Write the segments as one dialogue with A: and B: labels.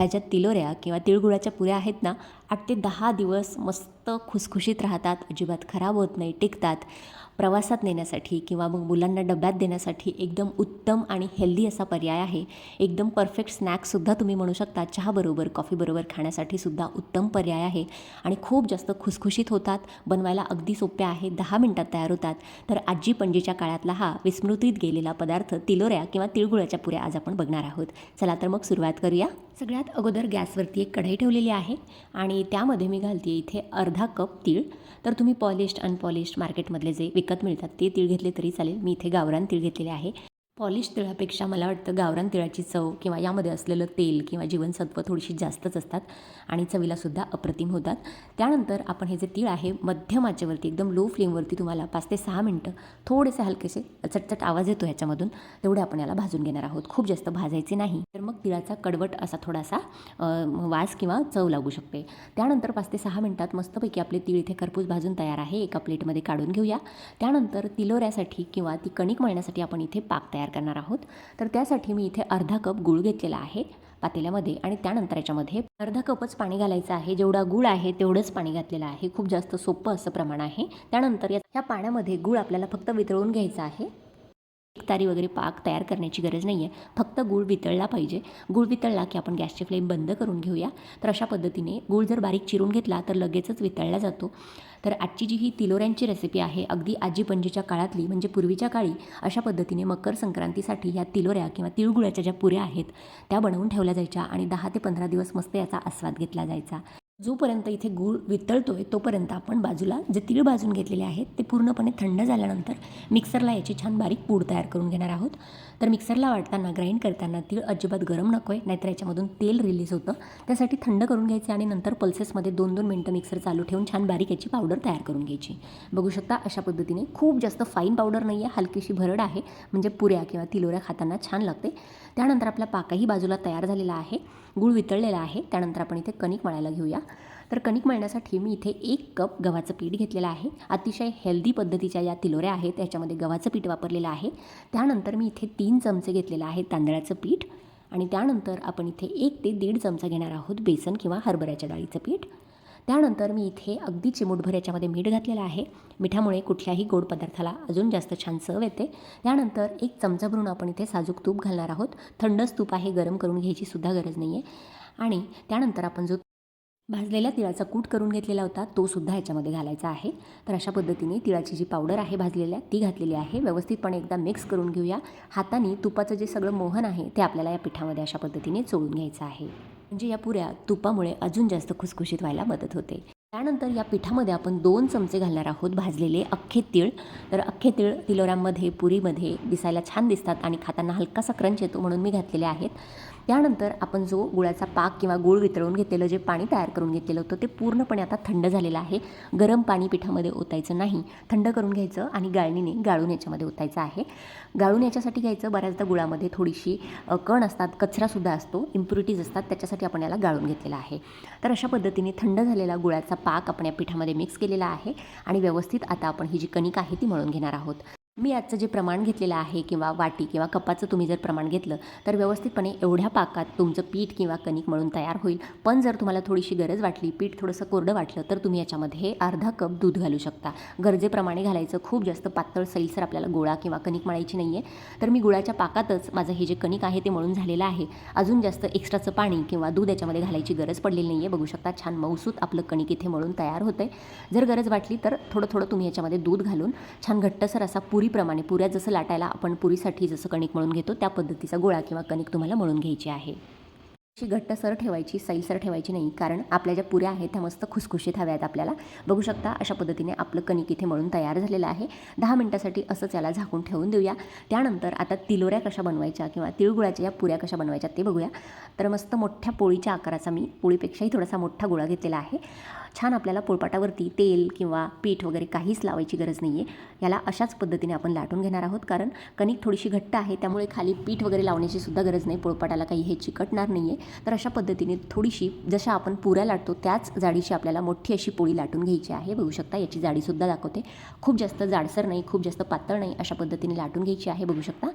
A: त्याच्यात तिलोऱ्या किंवा तिळगुळाच्या पुऱ्या आहेत ना, 8 ते 10 दिवस मस्त खुसखुशीत राहतात, अजिबात खराब होत नाही, टिकतात. प्रवासात नेण्यासाठी किंवा मग मुलांना डब्यात देण्यासाठी एकदम उत्तम आणि हेल्दी असा पर्याय आहे. एकदम परफेक्ट स्नॅक्ससुद्धा तुम्ही म्हणू शकता. चहाबरोबर, कॉफीबरोबर खाण्यासाठी सुद्धा उत्तम पर्याय आहे आणि खूप जास्त खुसखुशीत होतात. बनवायला अगदी सोप्या आहे, 10 मिनिटात तयार होतात. तर आजी पणजीच्या काळातला हा विस्मृतीत गेलेला पदार्थ तिलोऱ्या किंवा तिळगुळाच्या पुऱ्या आज आपण बघणार आहोत. चला तर मग सुरुवात करूया. सगळ्यात अगोदर गॅसवरती एक कढई ठेवलेली आहे आणि त्यामध्ये मी घालते इथे अर्धा कप तीळ. तर तुम्ही पॉलिश्ड अनपॉलिश्ड मार्केटमधले जे विकत मिळतात ते तीळ घेतले तरी चालेल. मी इथे गावरान तीळ घेतलेले आहे. पॉलिश तिळापेक्षा मला वाटतं गावरान तिळाची चव किंवा यामध्ये असलेलं तेल किंवा जीवनसत्व थोडीशी जास्तच असतात आणि चवीलासुद्धा अप्रतिम होतात. त्यानंतर आपण हे जे तीळ आहे मध्यम आचेवरती एकदम लो फ्लेमवरती तुम्हाला 5 ते 6 मिनटं थोडेसे हलकेसे चटचट आवाज येतो ह्याच्यामधून, तेवढे आपण याला भाजून घेणार आहोत. खूप जास्त भाजायचे नाही, तर मग तिळाचा कडवट असा थोडासा वास किंवा चव लागू शकते. त्यानंतर 5 ते 6 मिनटात मस्तपैकी आपले तीळ इथे खरपूस भाजून तयार आहे. एका प्लेटमध्ये काढून घेऊया. त्यानंतर तिलोऱ्यासाठी किंवा ती कणिक मळण्यासाठी आपण इथे पाक तयार करणार आहोत. तर त्यासाठी मी इथे अर्धा कप गूळ घेतलेला आहे पातेल्यामध्ये आणि त्यानंतर याच्यामध्ये अर्धा कपच पाणी घालायचं आहे. जेवढा गूळ आहे तेवढंच पाणी घातलेलं आहे. खूप जास्त सोपं असं प्रमाण आहे. त्यानंतर या पाण्यामध्ये गूळ आपल्याला फक्त वितळून घ्यायचा आहे. एकतारी वगैरे पाक तयार करण्याची गरज नाही आहे. फक्त गूळ वितळला पाहिजे. गूळ वितळला की आपण गॅसची फ्लेम बंद करून घेऊया. तर अशा पद्धतीने गूळ जर बारीक चिरून घेतला तर लगेचच वितळला जातो. तर आजची जी ही तिलोऱ्यांची रेसिपी आहे अगदी आजी पणजीच्या काळातली, म्हणजे पूर्वीच्या काळी अशा पद्धतीने मकर संक्रांतीसाठी ह्या तिलोऱ्या किंवा तिळगुळाच्या ज्या पुऱ्या आहेत त्या बनवून ठेवल्या जायच्या आणि 10 ते 15 दिवस मस्त याचा आस्वाद घेतला जायचा. जोपर्यंत इथे गूळ वितळतोय तोपर्यंत आपण बाजूला जे तीळ भाजून घेतलेले आहेत ते पूर्णपणे थंड झाल्यानंतर मिक्सरला याची छान बारीक पूड तयार करून घेणार आहोत. तर मिक्सरला वाटताना ग्राइंड करताना तीळ अजिबात गरम नको आहे, नाहीतर याच्यामधून तेल रिलीज होतं. त्यासाठी थंड करून घ्यायचे आणि नंतर पल्सेसमध्ये 2-2 मिनटं मिक्सर चालू ठेवून छान बारीक याची पावडर तयार करून घ्यायची. बघू शकता अशा पद्धतीने. खूप जास्त फाईन पावडर नाही आहे, हलकीशी भरड आहे, म्हणजे पुऱ्या किंवा तिलोऱ्या खाताना छान लागते. त्यानंतर आपला पाकही बाजूला तयार झालेला आहे. गूळ वितळलेला आहे. त्यानंतर आपण इथे कणिक मळायला घेऊया. तर कणिक मळण्यासाठी मी इथे 1 कप गव्हाचं पीठ घेतलेलं आहे. अतिशय हेल्दी पद्धतीच्या या तिलोऱ्या आहेत, याच्यामध्ये गव्हाचं पीठ वापरलेलं आहे. त्यानंतर मी इथे 3 चमचे घेतलेलं आहे तांदळाचं पीठ आणि त्यानंतर आपण इथे 1 ते 1.5 चमचा घेणार आहोत बेसन किंवा हरभऱ्याच्या डाळीचं पीठ. त्यानंतर मी इथे अगदी चिमूटभर याच्यामध्ये मीठ घातलेलं आहे. मिठामुळे कुठल्याही गोड पदार्थाला अजून जास्त छान चव येते. त्यानंतर 1 चमचा भरून आपण इथे साजूक तूप घालणार आहोत. थंडच तूप आहे, गरम करून घ्यायची सुद्धा गरज नाही आहे. आणि त्यानंतर आपण जो भाजलेल्या तिळाचा कूट करून घेतलेला होता तो सुद्धा ह्याच्यामध्ये घालायचा आहे. तर अशा पद्धतीने तिळाची जी पावडर आहे भाजलेल्या ती घातलेली आहे. व्यवस्थितपणे एकदा मिक्स करून घेऊया. हाताने तुपाचं जे सगळं मोहन आहे ते आपल्याला या पिठामध्ये अशा पद्धतीने चोळून घ्यायचं आहे. म्हणजे या पुऱ्या तुपामुळे अजून जास्त खुसखुशीत व्हायला मदत होते. त्यानंतर या पिठामध्ये आपण 2 चमचे घालणार आहोत भाजलेले अख्खे तीळ. तर अख्खे तीळ तिलोऱ्यांमध्ये, पुरीमध्ये दिसायला छान दिसतात आणि खाताना हलकासा क्रंच येतो म्हणून मी घातलेले आहेत. त्यानंतर आपण जो गुळाचा पाक किंवा गूळ वितळून घेतलेलं जे पाणी तयार करून घेतलेलं होतं ते पूर्णपणे आता थंड झालेलं आहे. गरम पाणी पिठामध्ये ओतायचं नाही, थंड करून घ्यायचं आणि गाळणीने गाळून याच्यामध्ये ओतायचं आहे. गाळून याच्यासाठी घ्यायचं, बऱ्याचदा गुळामध्ये थोडीशी कण असतात, कचरासुद्धा असतो, इम्प्युरिटीज असतात, त्याच्यासाठी आपण याला गाळून घेतलेलं आहे. तर अशा पद्धतीने थंड झालेला गुळाचा पाक आपण या पिठामध्ये मिक्स केलेला आहे आणि व्यवस्थित आता आपण ही जी कणिक आहे ती मळून घेणार आहोत. मी आजचं जे प्रमाण घेतलेलं आहे किंवा वाटी किंवा कपाचं तुम्ही जर प्रमाण घेतलं तर व्यवस्थितपणे एवढ्या पाकात तुमचं पीठ किंवा कणिक मळून तयार होईल. पण जर तुम्हाला थोडीशी गरज वाटली, पीठ थोडंसं कोरडं वाटलं तर तुम्ही याच्यामध्ये अर्धा कप दूध घालू शकता. गरजेप्रमाणे घालायचं. खूप जास्त पातळ सैलसर आपल्याला गोळा किंवा कणिक मळायची नाही आहे. तर मी गुळाच्या पाकातच माझं हे जे कणिक आहे ते मळून झालेलं आहे. अजून जास्त एक्स्ट्राचं पाणी किंवा दूध याच्यामध्ये घालायची गरज पडलेली नाही आहे. बघू शकता छान मऊसूत आपलं कणिक इथे मळून तयार होतं आहे. जर गरज वाटली तर थोडं थोडं तुम्ही याच्यामध्ये दूध घालून छान घट्टसर असा पुरीप्रमाणे, पुऱ्या जसं लाटायला आपण पुरीसाठी जसं कणिक मळून घेतो त्या पद्धतीचा गोळा किंवा कणिक तुम्हाला मळून घ्यायची आहे. अशी घट्टसर ठेवायची, सैलसर ठेवायची नाही, कारण आपल्या ज्या पुऱ्या आहेत त्या मस्त खुसखुशीत हव्यात आपल्याला. बघू शकता अशा पद्धतीने आपलं कणिक इथे मळून तयार झालेलं आहे. 10 मिनिटासाठी असंच याला झाकून ठेवून देऊया. त्यानंतर आता तिलोऱ्या कशा बनवायच्या किंवा तिळगुळाच्या या पुऱ्या कशा बनवायच्या ते बघूया. तर मस्त मोठ्या पोळीच्या आकाराचा मी पोळीपेक्षाही थोडासा मोठा गोळा घेतलेला आहे. छान आपल्याला पोळपाटावरती तेल किंवा पीठ वगैरे काहीच लावायची गरज नाही आहे. याला अशाच पद्धतीने आपण लाटून घेणार आहोत, कारण कणिक थोडीशी घट्ट आहे त्यामुळे खाली पीठ वगैरे लावण्याची सुद्धा गरज नाही. पोळपाटाला काही हे चिकटणार नाही आहे. तर अशा पद्धतीने थोडीशी जशा आपण पुऱ्या लाटतो त्याच जाडीची आपल्याला मोठी अशी पोळी लाटून घ्यायची आहे. बघू शकता याची जाडीसुद्धा दाखवते. खूप जास्त जाडसर नाही, खूप जास्त पातळ नाही, अशा पद्धतीने लाटून घ्यायची आहे. बघू शकता.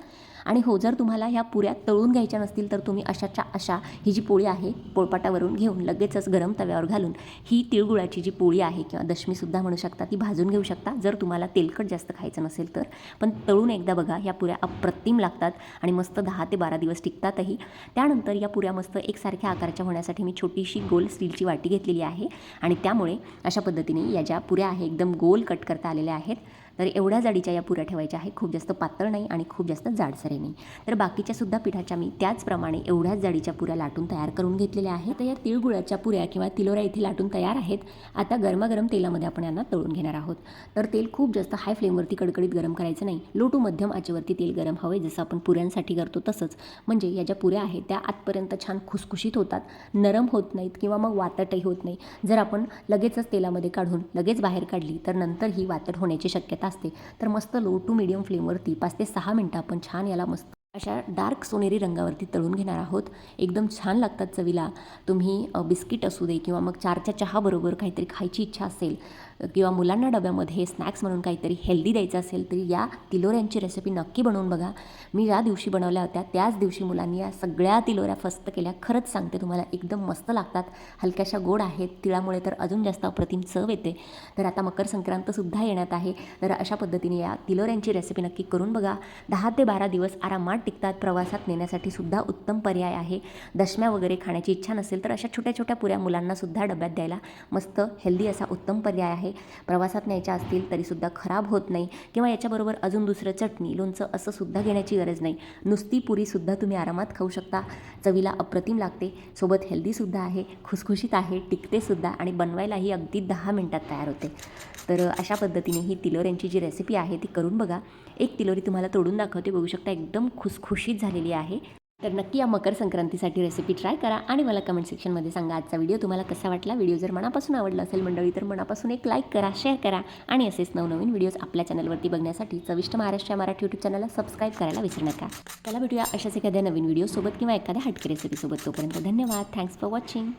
A: आणि हो, जर तुम्हाला ह्या पुऱ्या तळून घ्यायच्या नसतील तर तुम्ही अशाच्या अशा ही जी पोळी आहे पोळपाटावरून घेऊन लगेचच गरम तव्यावर घालून ही तिळगुळाची जी पोळी आहे किंवा दशमीसुद्धा म्हणू शकता ती भाजून घेऊ शकता, जर तुम्हाला तेलकट जास्त खायचं नसेल तर. पण तळून एकदा बघा, ह्या पुऱ्या अप्रतिम लागतात आणि मस्त 10 ते 12 दिवस टिकतातही. त्यानंतर या पुऱ्या मस्त एकसारख्या आकाराच्या होण्यासाठी मी छोटीशी गोल स्टीलची वाटी घेतलेली आहे आणि त्यामुळे अशा पद्धतीने या ज्या पुऱ्या आहे एकदम गोल कट करता आलेल्या आहेत. तर एवढ्या जाडीच्या या पुऱ्या ठेवायच्या आहे, खूप जास्त पातळ नाही आणि खूप जास्त जाडसरही नाही. तर बाकीच्यासुद्धा पिठाच्या मी त्याचप्रमाणे एवढ्याच जाडीच्या पुऱ्या लाटून तयार करून घेतलेल्या आहेत. तर या तिळगुळाच्या पुऱ्या किंवा तिलोऱ्या इथे लाटून तयार आहेत. आता गरमागरम तेलामध्ये आपण यांना तळून घेणार आहोत. तर तेल खूप जास्त हाय फ्लेमवरती कडकडीत गरम करायचं नाही, लो टू मध्यम आचेवरती तेल गरम हवे, जसं आपण पुऱ्यांसाठी करतो तसंच. म्हणजे या ज्या पुऱ्या आहेत त्या आतपर्यंत छान खुसखुशीत होतात, नरम होत नाहीत किंवा मग वातटही होत नाही. जर आपण लगेचच तेलामध्ये काढून लगेच बाहेर काढली तर नंतर ही वातट होण्याची शक्यता असते. तर मस्त लो टू मीडियम फ्लेमवरती 5 ते 6 मिनटं आपण छान याला मस्त अशा डार्क सोनेरी रंगावरती तळून घेणार आहोत. एकदम छान लागतात चवीला. तुम्ही बिस्किट असू दे किंवा मग चारच्या चहाबरोबर काहीतरी खायची इच्छा असेल किंवा मुलांना डब्यामध्ये स्नॅक्स म्हणून काहीतरी हेल्दी द्यायचं असेल तर या तिलोऱ्यांची रेसिपी नक्की बनवून बघा. मी ज्या दिवशी बनवल्या होत्या त्याच दिवशी मुलांनी या सगळ्या तिलोऱ्या फस्त केल्या. खरंच सांगते तुम्हाला, एकदम मस्त लागतात. हलक्याशा गोड आहेत, तिळामुळे तर अजून जास्त अप्रतिम चव येते. तर आता मकर संक्रांतसुद्धा येण्यात आहे. तर अशा पद्धतीने या तिलोऱ्यांची रेसिपी नक्की करून बघा. 10 ते 12 दिवस आरामात टिकतात. प्रवासात नेण्यासाठी सुद्धा उत्तम पर्याय आहे. दशम्या वगैरे खाण्याची इच्छा नसेल तर अशा छोट्या छोट्या पुऱ्या मुलांनासुद्धा डब्यात द्यायला मस्त हेल्दी असा उत्तम पर्याय आहे. प्रवासात न्यायच्या असतील तरीसुद्धा खराब होत नाही किंवा याच्याबरोबर अजून दुसरं चटणी लोणचं असं सुद्धा घेण्याची गरज नाही. नुसती पुरीसुद्धा तुम्ही आरामात खाऊ शकता. चवीला अप्रतिम लागते, सोबत हेल्दीसुद्धा आहे, खुसखुशीत आहे, टिकतेसुद्धा आणि बनवायलाही अगदी 10 मिनटात तयार होते. तर अशा पद्धतीने ही तिलोऱ्यांची जी रेसिपी आहे ती करून बघा. एक तिलोरी तुम्हाला तोडून दाखवते. बघू शकता एकदम खुसखुशीत झालेली आहे. तर नक्की या मकर संक्रांतीसाठी रेसिपी ट्राय करा आणि मला कमेंट सेक्शनमध्ये सांगा आजचा व्हिडिओ तुम्हाला कसा वाटला. व्हिडिओ जर मनापासून आवडला असेल मंडळी तर मनापासून एक लाईक करा, शेअर करा आणि असेच नवनवीन व्हिडिओज आपल्या चॅनलवरती बघण्यासाठी चविष्ट महाराष्ट्र या मराठी यूट्यूब चॅनलला सबस्क्राईब करायला विसरू नका. त्याला भेटूया अशाच एखाद्या नवीन व्हिडिओसोबत किंवा एखाद्या हटके रेसिपीसोबत. तोपर्यंत धन्यवाद. Thanks for watching.